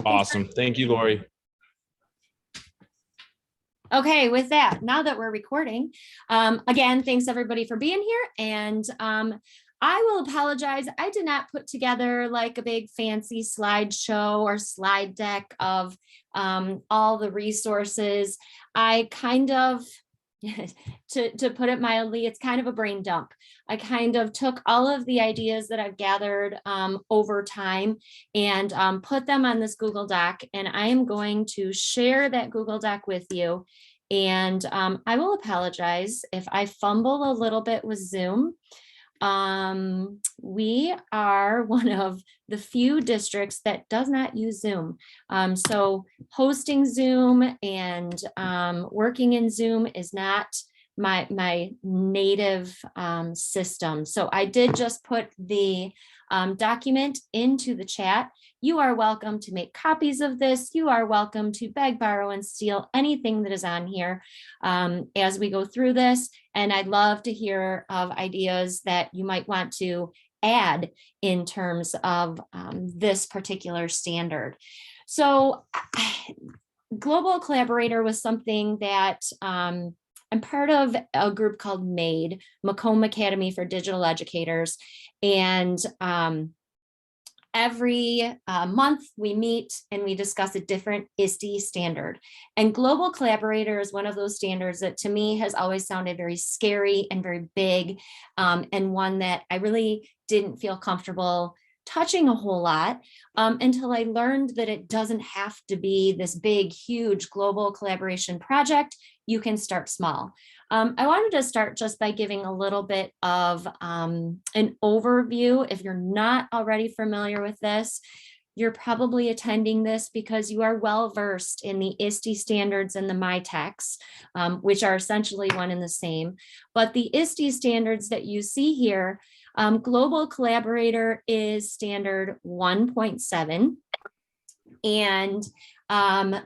Awesome. Thank you, Lori. Okay, with that, now that we're recording, again, thanks everybody for being here. And I will apologize. I did not put together like a big fancy slideshow or slide deck of all the resources. I kind of, to put it mildly, it's kind of a brain dump. I kind of took all of the ideas that I've gathered over time and put them on this Google Doc, and I am going to share that Google Doc with you. And I will apologize if I fumble a little bit with Zoom. We are one of the few districts that does not use Zoom. So hosting Zoom and working in Zoom is not my native system. So I did just put the document into the chat. You are welcome to make copies of this. You are welcome to beg, borrow, and steal anything that is on here as we go through this. And I'd love to hear of ideas that you might want to add in terms of this particular standard. So Global Collaborator was something that I'm part of a group called MADE, Macomb Academy for Digital Educators. And every month we meet and we discuss a different ISTE standard. And Global Collaborator is one of those standards that to me has always sounded very scary and very big, and one that I really didn't feel comfortable touching a whole lot until I learned that it doesn't have to be this big, huge global collaboration project. You can start small. I wanted to start just by giving a little bit of an overview. If you're not already familiar with this, you're probably attending this because you are well versed in the ISTE standards and the MyText, which are essentially one and the same. But the ISTE standards that you see here, Global Collaborator is standard 1.7. And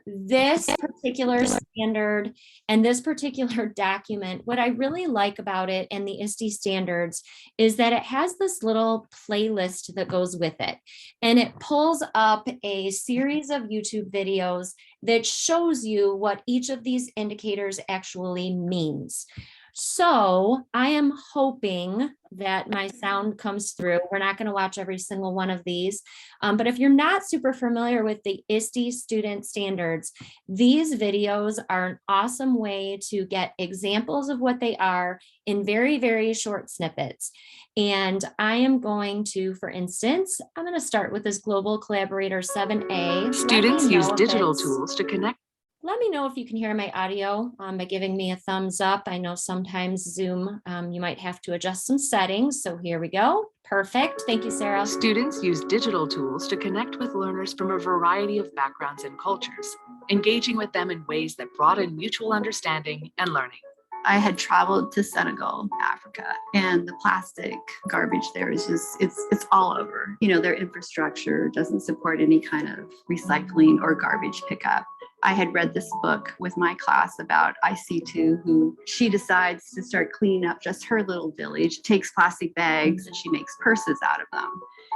this particular standard and this particular document, what I really like about it and the ISTE standards is that it has this little playlist that goes with it. And it pulls up a series of YouTube videos that shows you what each of these indicators actually means. So I am hoping that my sound comes through. We're not going to watch every single one of these, but if you're not super familiar with the ISTE student standards, these videos are an awesome way to get examples of what they are in very, very short snippets. And I am going to, for instance, I'm going to start with this Global Collaborator 7A. Students use digital tools to connect. Let me know if you can hear my audio by giving me a thumbs up. I know sometimes Zoom, you might have to adjust some settings. So here we go. Perfect. Thank you, Sarah. Students use digital tools to connect with learners from a variety of backgrounds and cultures, engaging with them in ways that broaden mutual understanding and learning. I had traveled to Senegal, Africa, and the plastic garbage there is just, it's all over. You know, their infrastructure doesn't support any kind of recycling or garbage pickup. I had read this book with my class about IC2, who she decides to start cleaning up just her little village, takes plastic bags and she makes purses out of them.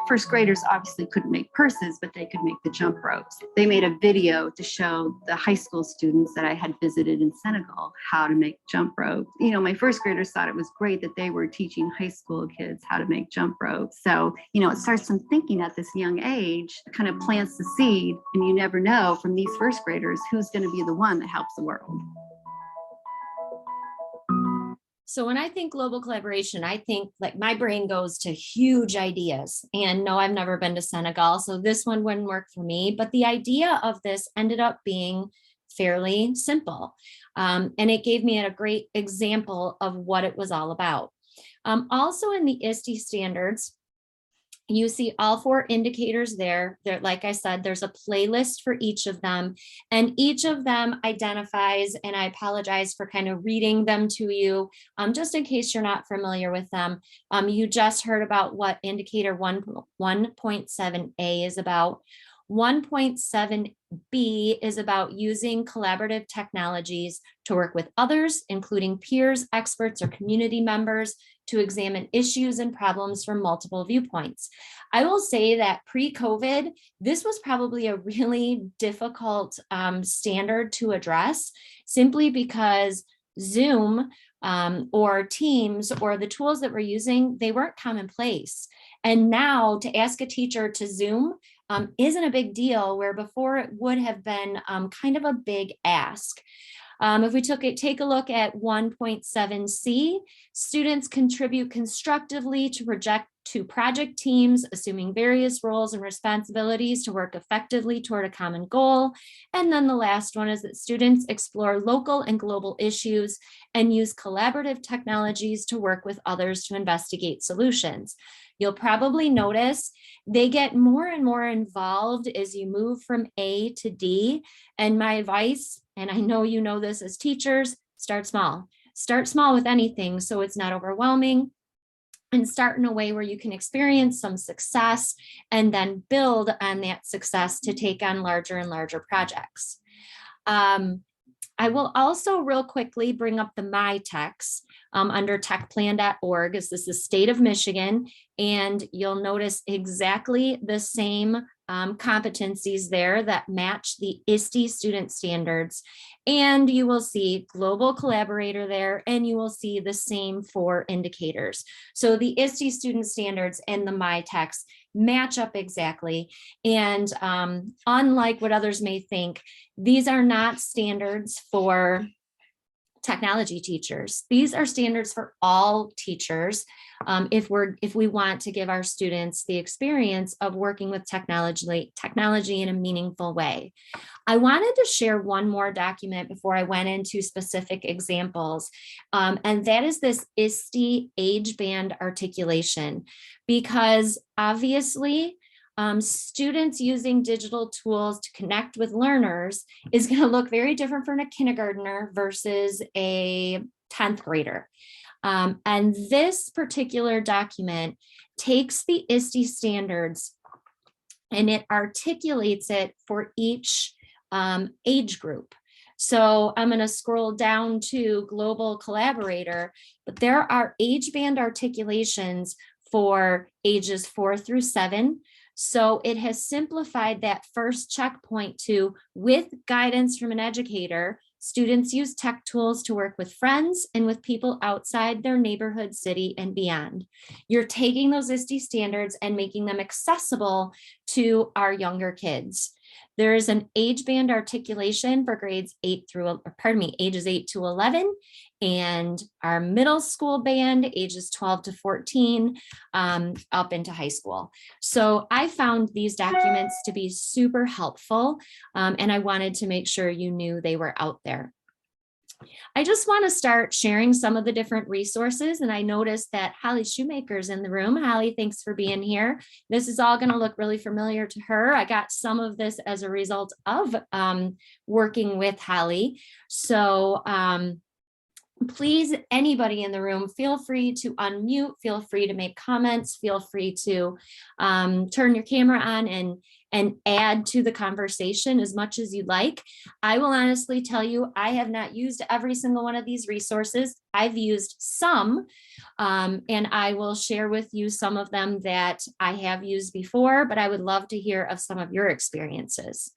First graders obviously couldn't make purses, but they could make the jump ropes. They made a video to show the high school students that I had visited in Senegal how to make jump ropes. You know, my first graders thought it was great that they were teaching high school kids how to make jump ropes. So, you know, it starts them thinking at this young age, kind of plants the seed, and you never know from these first graders who's going to be the one that helps the world. So when I think global collaboration, I think like my brain goes to huge ideas. And no, I've never been to Senegal, so this one wouldn't work for me. But the idea of this ended up being fairly simple. And it gave me a great example of what it was all about. Also in the ISTE standards, you see all four indicators there. Like I said, there's a playlist for each of them, and each of them identifies, and I apologize for kind of reading them to you, just in case you're not familiar with them. You just heard about what indicator 1.7a is about. 1.7b is about using collaborative technologies to work with others, including peers, experts, or community members, to examine issues and problems from multiple viewpoints. I will say that pre-COVID, this was probably a really difficult standard to address, simply because Zoom or Teams or the tools that we're using, they weren't commonplace. And now to ask a teacher to Zoom isn't a big deal, where before it would have been kind of a big ask. If we take a look at 1.7c, students contribute constructively to project teams, assuming various roles and responsibilities to work effectively toward a common goal. And then the last one is that students explore local and global issues and use collaborative technologies to work with others to investigate solutions. You'll probably notice they get more and more involved as you move from A to D. And my advice, and I know you know this as teachers, start small. Start small with anything so it's not overwhelming, and start in a way where you can experience some success and then build on that success to take on larger and larger projects. I will also real quickly bring up the MyText under techplan.org, as this is the state of Michigan, and you'll notice exactly the same competencies there that match the ISTE student standards. And you will see global collaborator there, and you will see the same 4 indicators. So the ISTE student standards and the MyText match up exactly. And unlike what others may think, these are not standards for technology teachers. These are standards for all teachers if we want to give our students the experience of working with technology in a meaningful way. I wanted to share one more document before I went into specific examples, and that is this ISTE age band articulation, because obviously students using digital tools to connect with learners is going to look very different from a kindergartner versus a 10th grader. And this particular document takes the ISTE standards and it articulates it for each age group. So I'm going to scroll down to global collaborator, but there are age band articulations for ages 4 through 7. So it has simplified that first checkpoint to, with guidance from an educator, students use tech tools to work with friends and with people outside their neighborhood, city, and beyond. You're taking those ISTE standards and making them accessible to our younger kids. There is an age band articulation for ages 8 to 11, and our middle school band, ages 12 to 14, up into high school. So I found these documents to be super helpful, and I wanted to make sure you knew they were out there. I just want to start sharing some of the different resources, and I noticed that Holly Shoemaker's in the room. Holly, thanks for being here. This is all going to look really familiar to her. I got some of this as a result of working with Holly. So please, anybody in the room, feel free to unmute, feel free to make comments, feel free to turn your camera on and add to the conversation as much as you'd like. I will honestly tell you, I have not used every single one of these resources. I've used some, and I will share with you some of them that I have used before, but I would love to hear of some of your experiences.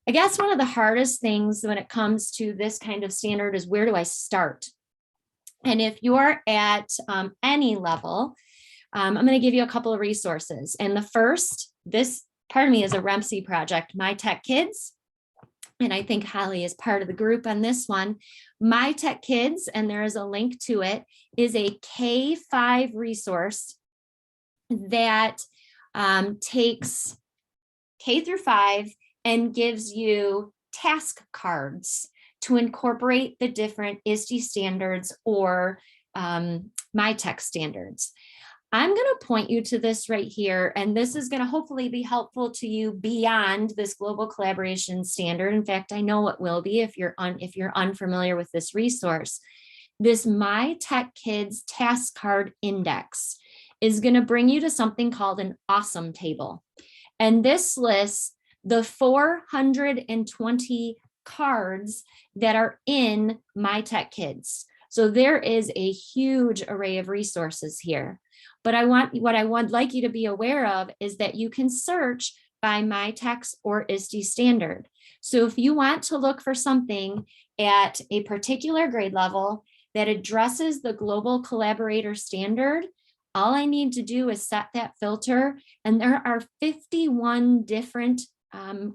I guess one of the hardest things when it comes to this kind of standard is, where do I start? And if you're at any level, I'm going to give you a couple of resources. And the first, this part of me is a REMC project, MyTech Kids. And I think Holly is part of the group on this one. MyTech Kids, and there is a link to it, is a K-5 resource that takes K through 5 and gives you task cards to incorporate the different ISTE standards or MyText standards. I'm going to point you to this right here, and this is going to hopefully be helpful to you beyond this global collaboration standard. In fact, I know it will be if you're unfamiliar with this resource. This MyTech Kids Task Card Index is going to bring you to something called an awesome table. And this lists the 420 cards that are in MyTech Kids. So there is a huge array of resources here. But what I would like you to be aware of is that you can search by MyText or ISTE Standard. So if you want to look for something at a particular grade level that addresses the Global Collaborator Standard, all I need to do is set that filter, and there are 51 different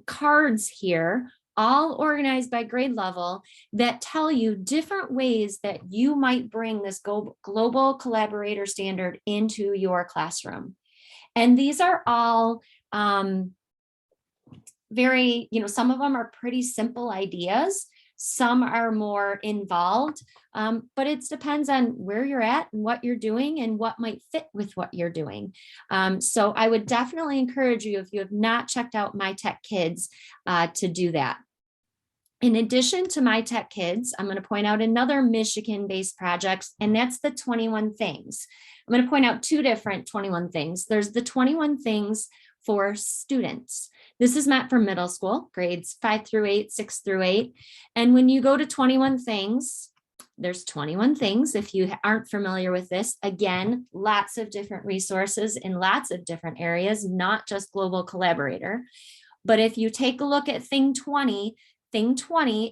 cards here, all organized by grade level, that tell you different ways that you might bring this Global Collaborator Standard into your classroom. And these are all very, some of them are pretty simple ideas. Some are more involved, but it depends on where you're at and what you're doing and what might fit with what you're doing. So I would definitely encourage you, if you have not checked out MyTech Kids, to do that. In addition to MyTech Kids, I'm going to point out another Michigan-based project, and that's the 21 Things. I'm going to point out two different 21 Things. There's the 21 Things for students. This is meant for middle school, grades 5 through 8, 6 through 8. And when you go to 21 Things, there's 21 things. If you aren't familiar with this, again, lots of different resources in lots of different areas, not just Global Collaborator. But if you take a look at Thing 20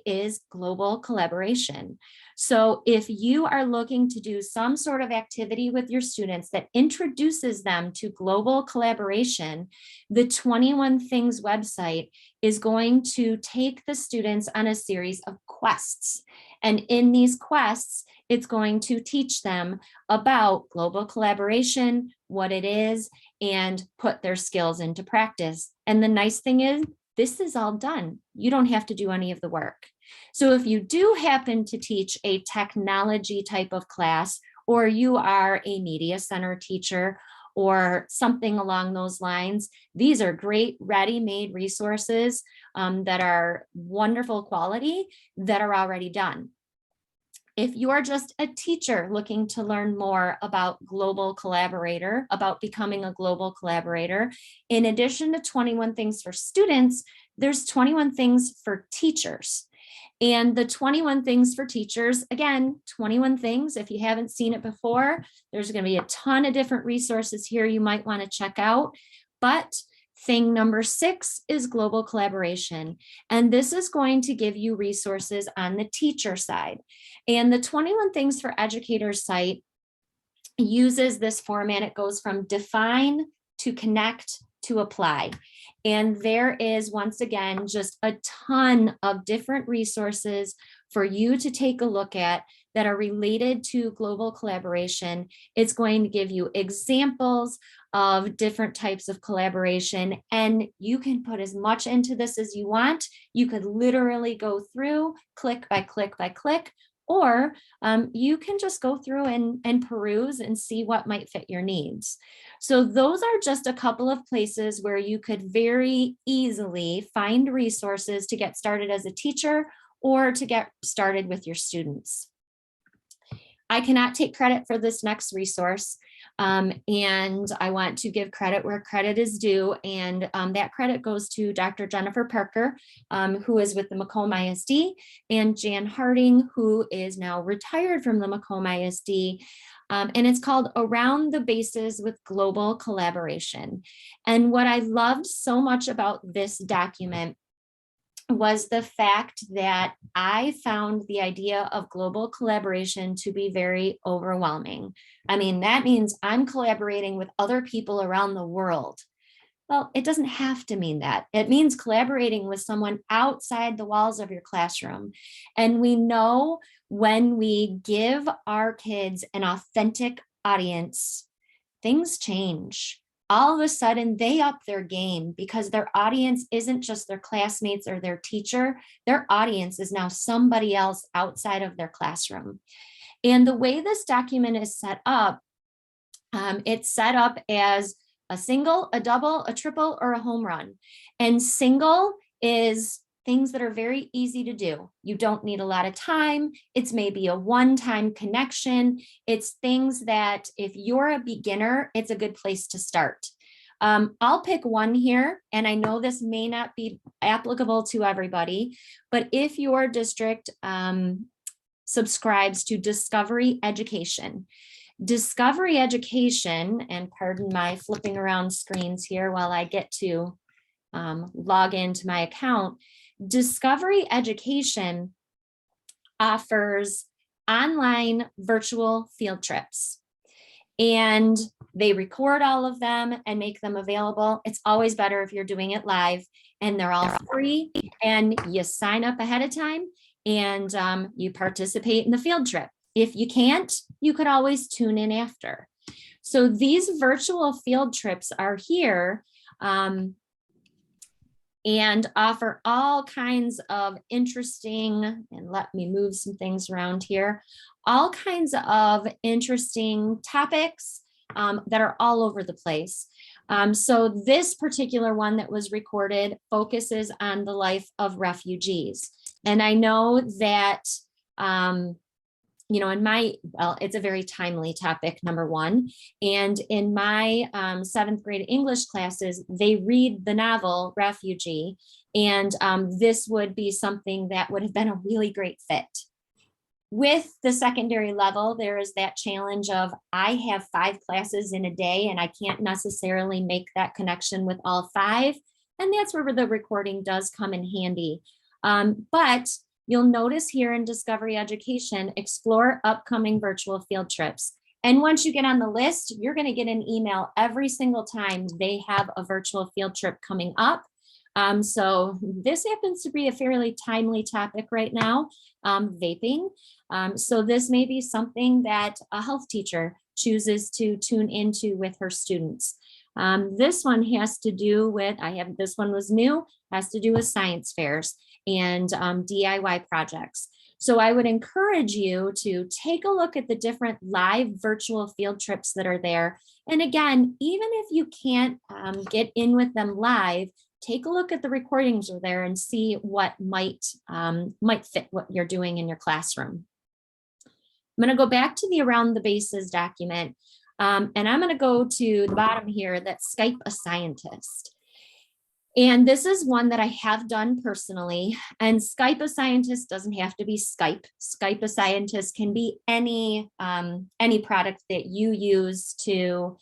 is global collaboration. So if you are looking to do some sort of activity with your students that introduces them to global collaboration, the 21 Things website is going to take the students on a series of quests. And in these quests, it's going to teach them about global collaboration, what it is, and put their skills into practice. And the nice thing is, this is all done. You don't have to do any of the work. So if you do happen to teach a technology type of class, or you are a media center teacher or something along those lines, these are great ready-made resources that are wonderful quality that are already done. If you're just a teacher looking to learn more about global collaborator, about becoming a global collaborator, in addition to 21 Things for students, there's 21 Things for teachers. And the 21 Things for teachers, again, 21 Things, if you haven't seen it before, there's going to be a ton of different resources here you might want to check out. But Thing number 6 is global collaboration. And this is going to give you resources on the teacher side. And the 21 Things for Educators site uses this format. It goes from define to connect to apply. And there is, once again, just a ton of different resources for you to take a look at that are related to global collaboration. It's going to give you examples of different types of collaboration, and you can put as much into this as you want. You could literally go through click by click by click, or you can just go through and peruse and see what might fit your needs. So those are just a couple of places where you could very easily find resources to get started as a teacher or to get started with your students. I cannot take credit for this next resource, and I want to give credit where credit is due, and that credit goes to Dr. Jennifer Parker, who is with the Macomb ISD, and Jan Harding, who is now retired from the Macomb ISD, and it's called Around the Bases with Global Collaboration. And what I loved so much about this document was the fact that I found the idea of global collaboration to be very overwhelming. I mean, that means I'm collaborating with other people around the world. Well, it doesn't have to mean that. It means collaborating with someone outside the walls of your classroom. And we know when we give our kids an authentic audience, things change. All of a sudden they up their game because their audience isn't just their classmates or their teacher. Their audience is now somebody else outside of their classroom. And the way this document is set up, it's set up as a single, a double, a triple, or a home run. And single is things that are very easy to do. You don't need a lot of time. It's maybe a one-time connection. It's things that if you're a beginner, it's a good place to start. I'll pick one here, and I know this may not be applicable to everybody, but if your district subscribes to Discovery Education, Discovery Education, and pardon my flipping around screens here while I get to log into my account, Discovery Education offers online virtual field trips. And they record all of them and make them available. It's always better if you're doing it live, and they're all free, and you sign up ahead of time, and you participate in the field trip. If you can't, you could always tune in after. So these virtual field trips are here and offer all kinds of interesting, and let me move some things around here, all kinds of interesting topics that are all over the place. So this particular one that was recorded focuses on the life of refugees. And I know that, you know, it's a very timely topic, number one. And in my 7th grade English classes, they read the novel Refugee. And this would be something that would have been a really great fit. With the secondary level, there is that challenge of I have 5 classes in a day, and I can't necessarily make that connection with all 5. And that's where the recording does come in handy. But you'll notice here in Discovery Education, explore upcoming virtual field trips. And once you get on the list, you're going to get an email every single time they have a virtual field trip coming up. So this happens to be a fairly timely topic right now, vaping. So this may be something that a health teacher chooses to tune into with her students. This one has to do with, this one was new, has to do with science fairs and DIY projects. So I would encourage you to take a look at the different live virtual field trips that are there. And again, even if you can't get in with them live, take a look at the recordings are there and see what might fit what you're doing in your classroom. I'm going to go back to the Around the Bases document, and I'm going to go to the bottom here, that's Skype a Scientist. And this is one that I have done personally. And Skype a Scientist doesn't have to be Skype. Skype a Scientist can be any product that you use to,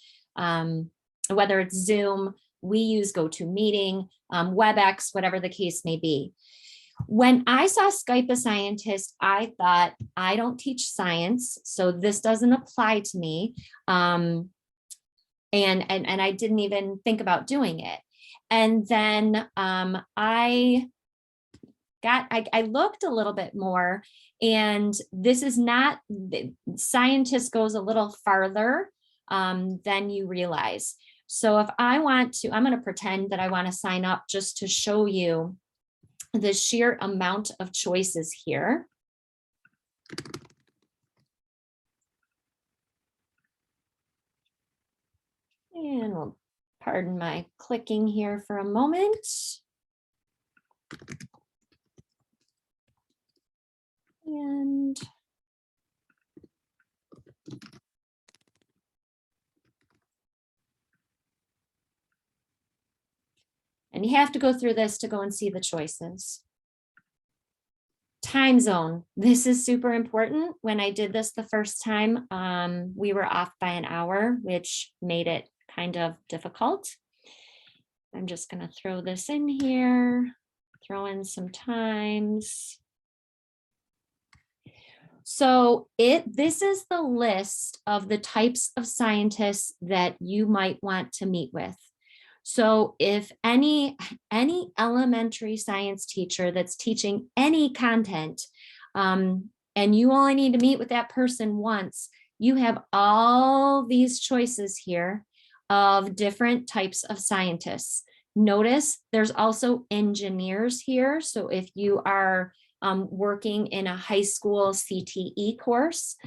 whether it's Zoom, we use GoToMeeting, WebEx, whatever the case may be. When I saw Skype a Scientist, I thought, I don't teach science, so this doesn't apply to me. And I didn't even think about doing it. And then I looked a little bit more, and this is not, scientist goes a little farther than you realize. So if I want to, I'm going to pretend that I want to sign up just to show you the sheer amount of choices here. And we'll pardon my clicking here for a moment. And you have to go through this to go and see the choices. Time zone. This is super important. When I did this the first time, we were off by an hour, which made it kind of difficult. I'm just going to throw this in here, throw in some times. So this is the list of the types of scientists that you might want to meet with. So if any elementary science teacher that's teaching any content, and you only need to meet with that person once, you have all these choices here of different types of scientists. Notice there's also engineers here. So if you are working in a high school CTE course,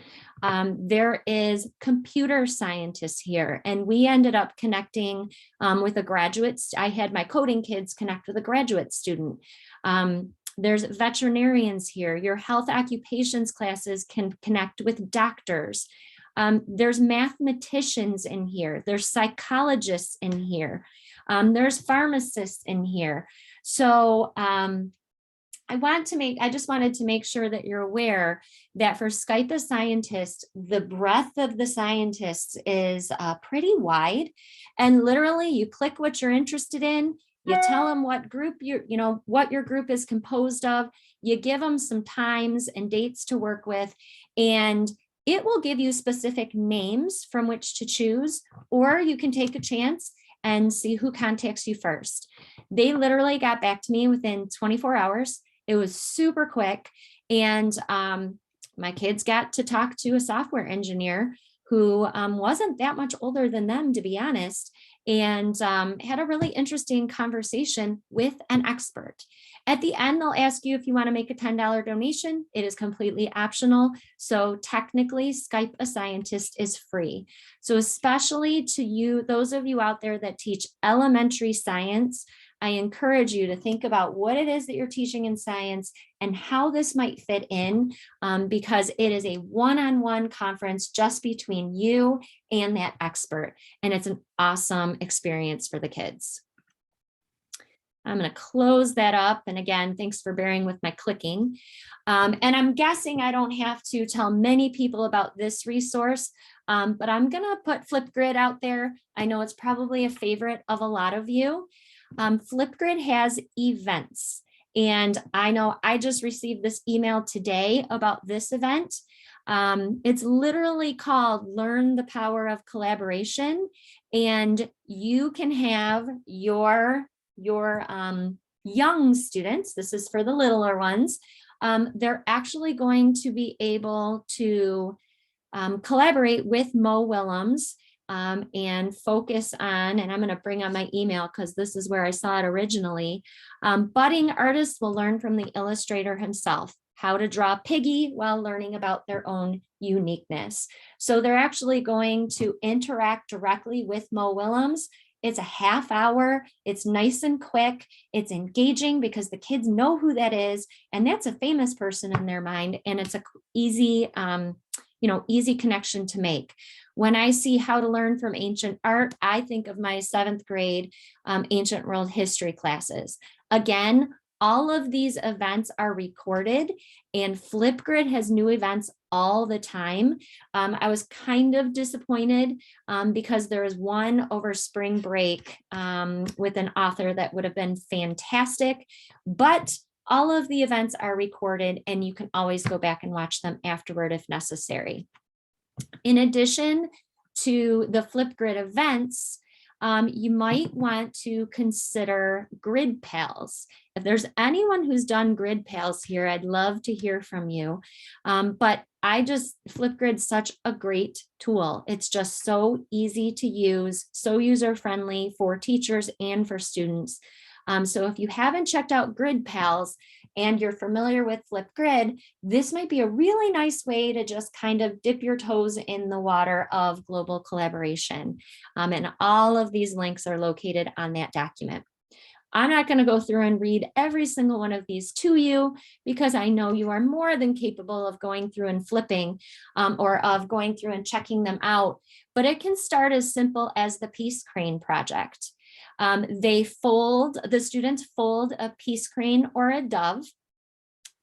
there is computer scientists here, and we ended up connecting with a graduate. I had my coding kids connect with a graduate student. There's veterinarians here. Your health occupations classes can connect with doctors. There's mathematicians in here. There's psychologists in here. There's pharmacists in here. So I just wanted to make sure that you're aware that for Skype the Scientist, the breadth of the scientists is pretty wide. And literally you click what you're interested in, you tell them what group what your group is composed of, you give them some times and dates to work with, and it will give you specific names from which to choose, or you can take a chance and see who contacts you first. They literally got back to me within 24 hours. It was super quick. And my kids got to talk to a software engineer who wasn't that much older than them, to be honest, and had a really interesting conversation with an expert. At the end, they'll ask you if you want to make a $10 donation. It is completely optional. So technically, Skype a Scientist is free. So especially to you, those of you out there that teach elementary science, I encourage you to think about what it is that you're teaching in science and how this might fit in, because it is a one-on-one conference just between you and that expert. And it's an awesome experience for the kids. I'm going to close that up. And again, thanks for bearing with my clicking. And I'm guessing I don't have to tell many people about this resource, but I'm going to put Flipgrid out there. I know it's probably a favorite of a lot of you. Flipgrid has events, and I know I just received this email today about this event. It's literally called Learn the Power of Collaboration, and you can have your young students, this is for the littler ones, they're actually going to be able to collaborate with Mo Willems and focus on, and I'm going to bring on my email because this is where I saw it originally. Budding artists will learn from the illustrator himself how to draw Piggy while learning about their own uniqueness. So they're actually going to interact directly with Mo Willems. It's a half hour. It's nice and quick. It's engaging because the kids know who that is, and that's a famous person in their mind. And it's a easy, easy connection to make. When I see how to learn from ancient art, I think of my 7th grade ancient world history classes. Again, all of these events are recorded, and Flipgrid has new events all the time. I was kind of disappointed because there was one over spring break with an author that would have been fantastic, but all of the events are recorded and you can always go back and watch them afterward if necessary. In addition to the Flipgrid events, you might want to consider Grid Pals. If there's anyone who's done Grid Pals here, I'd love to hear from you. But Flipgrid's such a great tool. It's just so easy to use, so user-friendly for teachers and for students. So if you haven't checked out Grid Pals and you're familiar with Flipgrid, this might be a really nice way to just kind of dip your toes in the water of global collaboration. And all of these links are located on that document. I'm not going to go through and read every single one of these to you because I know you are more than capable of going through and flipping or of going through and checking them out, but it can start as simple as the Peace Crane project. The students fold a peace crane or a dove,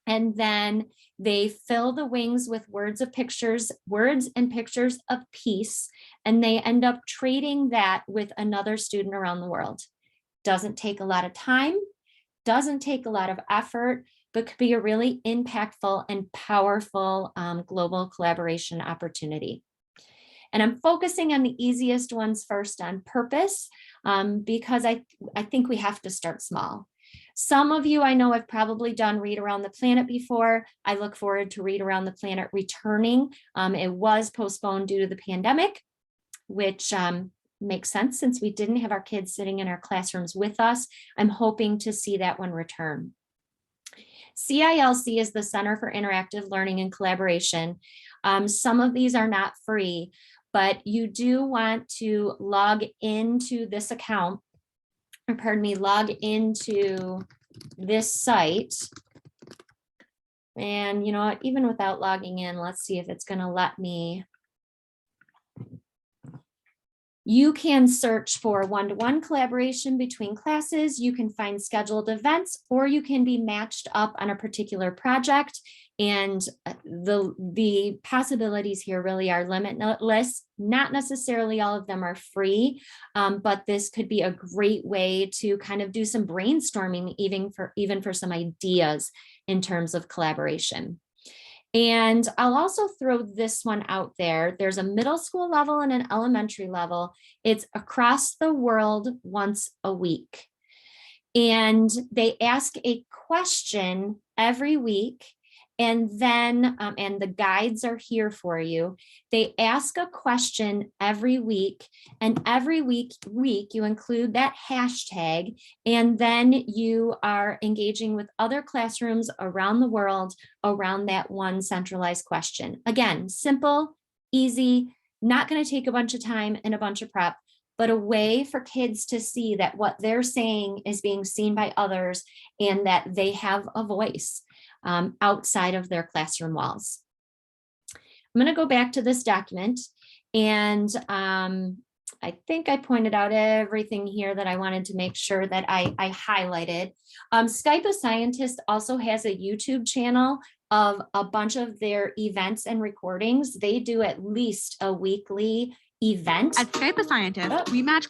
and then they fill the wings with words and pictures of peace, and they end up trading that with another student around the world. Doesn't take a lot of time, doesn't take a lot of effort, but could be a really impactful and powerful global collaboration opportunity. And I'm focusing on the easiest ones first on purpose because I think we have to start small. Some of you I know have probably done Read Around the Planet before. I look forward to Read Around the Planet returning. It was postponed due to the pandemic, which makes sense since we didn't have our kids sitting in our classrooms with us. I'm hoping to see that one return. CILC is the Center for Interactive Learning and Collaboration. Some of these are not free, but you do want to log into this account, or pardon me, log into this site. And you know what, even without logging in, let's see if it's going to let me You can search for one-to-one collaboration between classes. You can find scheduled events, or you can be matched up on a particular project. And the possibilities here really are limitless. Not necessarily all of them are free, but this could be a great way to kind of do some brainstorming, even for some ideas in terms of collaboration. And I'll also throw this one out there. There's a middle school level and an elementary level. It's across the world once a week. And they ask a question every week. And then, and the guides are here for you. They ask a question every week, and every week you include that hashtag, and then you are engaging with other classrooms around the world around that one centralized question. Again, simple, easy, not going to take a bunch of time and a bunch of prep, but a way for kids to see that what they're saying is being seen by others and that they have a voice outside of their classroom walls. I'm going to go back to this document, and I think I pointed out everything here that I wanted to make sure that I highlighted. Skype a Scientist also has a YouTube channel of a bunch of their events and recordings. They do at least a weekly event. At Skype a Scientist, we match.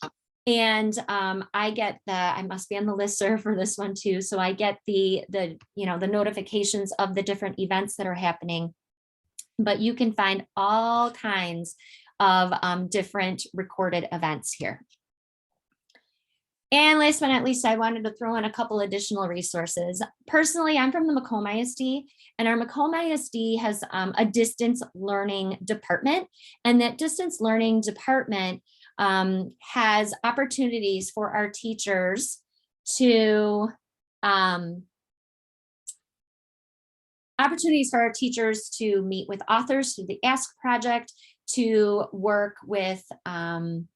And I must be on the listserv for this one too. So I get the notifications of the different events that are happening. But you can find all kinds of different recorded events here. And last but not least, I wanted to throw in a couple additional resources. Personally, I'm from the Macomb ISD, and our Macomb ISD has a distance learning department. And that distance learning department has opportunities for our teachers to meet with authors through the Ask Project, to work with, I'm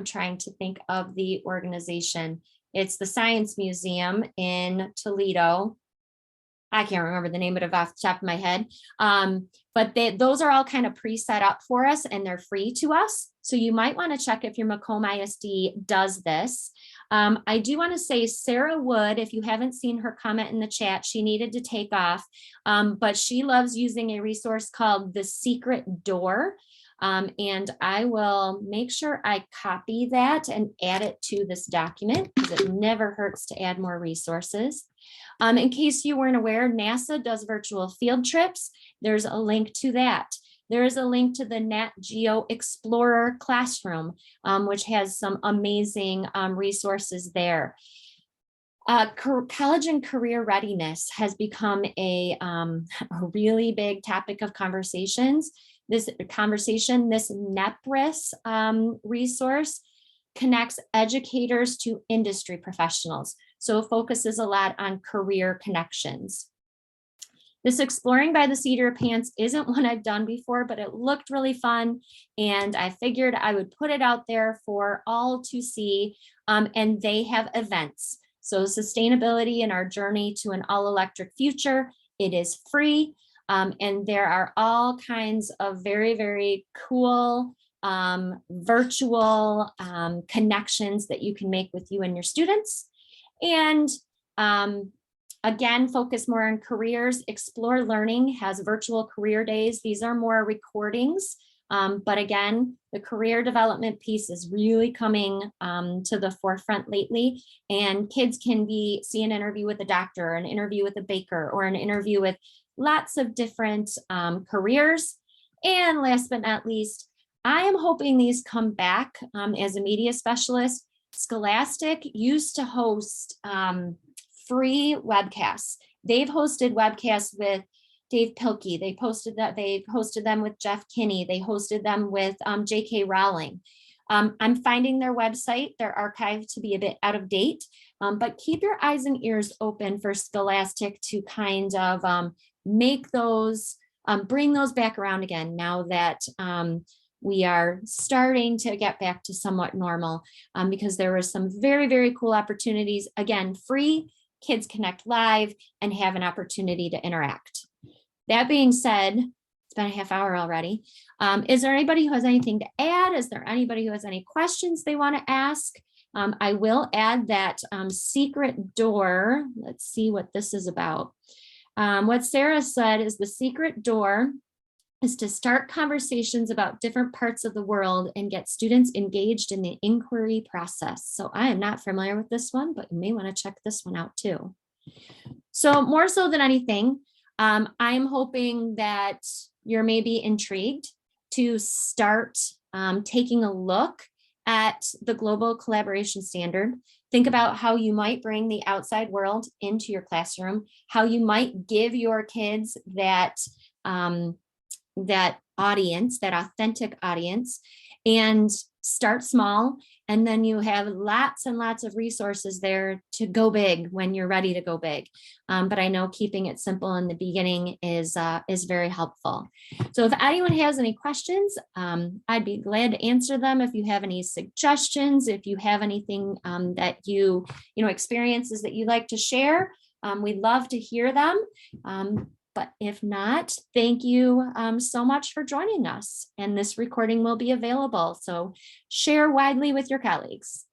trying to think of the organization. It's the Science Museum in Toledo. I can't remember the name of it off the top of my head. But those are all kind of pre-set up for us, and they're free to us. So you might want to check if your Macomb ISD does this. I do want to say Sarah Wood, if you haven't seen her comment in the chat, she needed to take off, but she loves using a resource called The Secret Door. And I will make sure I copy that and add it to this document, because it never hurts to add more resources. In case you weren't aware, NASA does virtual field trips. There's a link to that. There is a link to the Nat Geo Explorer Classroom, which has some amazing resources there. College and career readiness has become a really big topic of conversations. This NEPRIS resource connects educators to industry professionals. So it focuses a lot on career connections. This Exploring by the Seat of Your Pants isn't one I've done before, but it looked really fun, and I figured I would put it out there for all to see, and they have events. So sustainability and our journey to an all-electric future, it is free, and there are all kinds of very, very cool virtual connections that you can make with you and your students. And again, focus more on careers. Explore Learning has virtual career days. These are more recordings, but again, the career development piece is really coming to the forefront lately, and kids can see an interview with a doctor, an interview with a baker, or an interview with lots of different careers. And last but not least, I am hoping these come back as a media specialist. Scholastic used to host free webcasts. They've hosted webcasts with Dave Pilkey. They hosted them with Jeff Kinney. They hosted them with J.K. Rowling. I'm finding their website, their archive, to be a bit out of date, but keep your eyes and ears open for Scholastic to kind of make those, bring those back around again now that we are starting to get back to somewhat normal, because there were some very, very cool opportunities. Again, free, kids connect live and have an opportunity to interact. That being said, it's been a half hour already. Is there anybody who has anything to add? Is there anybody who has any questions they want to ask? I will add that secret door. Let's see what this is about. What Sarah said is the secret door is to start conversations about different parts of the world and get students engaged in the inquiry process. So I am not familiar with this one, but you may want to check this one out too. So more so than anything, I'm hoping that you're maybe intrigued to start taking a look at the global collaboration standard. Think about how you might bring the outside world into your classroom, how you might give your kids that that audience, that authentic audience, and start small. And then you have lots and lots of resources there to go big when you're ready to go big. But I know keeping it simple in the beginning is very helpful. So if anyone has any questions, I'd be glad to answer them. If you have any suggestions, if you have anything that you know, experiences that you'd like to share, we'd love to hear them. But if not, thank you so much for joining us. And this recording will be available. So share widely with your colleagues.